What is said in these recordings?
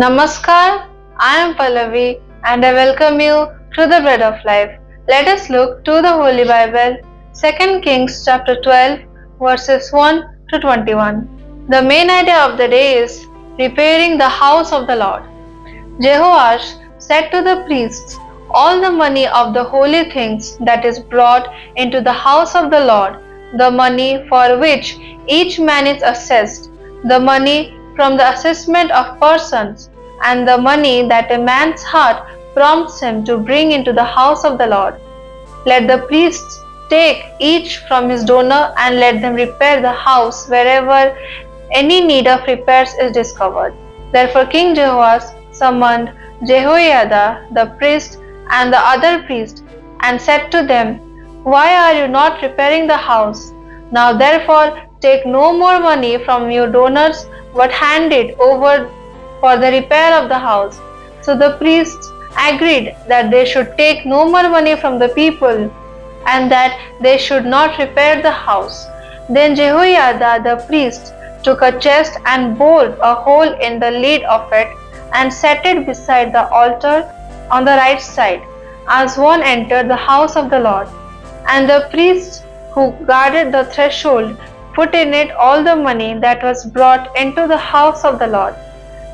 Namaskar, I am Pallavi and I welcome you to the Bread of Life. Let us look to the Holy Bible, 2 Kings chapter 12, verses 1 to 21. The main idea of the day is repairing the house of the Lord. Jehoash said to the priests, all the money of the holy things that is brought into the house of the Lord, the money for which each man is assessed, the money from the assessment of persons, and the money that a man's heart prompts him to bring into the house of the Lord. Let the priests take each from his donor and let them repair the house wherever any need of repairs is discovered. Therefore King Jehoash summoned Jehoiada the priest and the other priests and said to them, why are you not repairing the house? Now therefore take no more money from your donors, but hand it over for the repair of the house. So the priests agreed that they should take no more money from the people and that they should not repair the house. Then Jehoiada the priest took a chest and bored a hole in the lid of it and set it beside the altar on the right side, as one entered the house of the Lord. And the priests who guarded the threshold put in it all the money that was brought into the house of the Lord.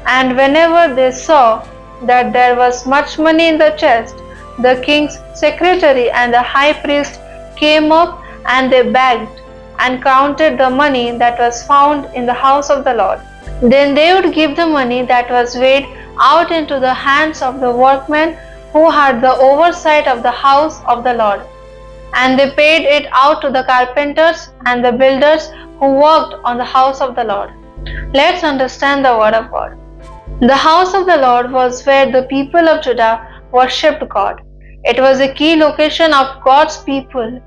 And whenever they saw that there was much money in the chest, the king's secretary and the high priest came up and they begged and counted the money that was found in the house of the Lord. Then they would give the money that was weighed out into the hands of the workmen who had the oversight of the house of the Lord. And they paid it out to the carpenters and the builders who worked on the house of the Lord. Let's understand the word of God. The house of the Lord was where the people of Judah worshipped God. It was a key location of God's people.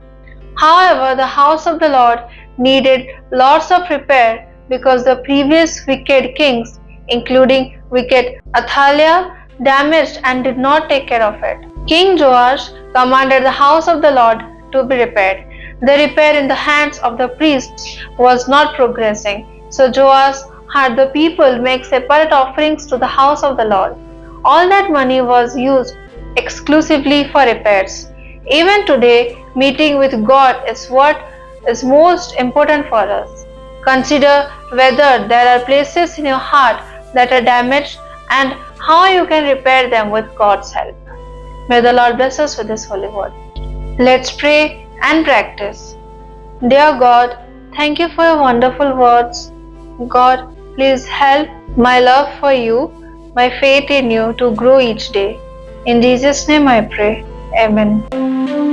However, the house of the Lord needed lots of repair because the previous wicked kings, including wicked Athaliah, damaged and did not take care of it. King Joash commanded the house of the Lord to be repaired. The repair in the hands of the priests was not progressing, so Joash had the people make separate offerings to the house of the Lord. All that money was used exclusively for repairs. Even today, meeting with God is what is most important for us. Consider whether there are places in your heart that are damaged and how you can repair them with God's help. May the Lord bless us with His holy word. Let's pray and practice. Dear God, thank you for your wonderful words. God, please help my love for you, my faith in you to grow each day. In Jesus' name I pray. Amen.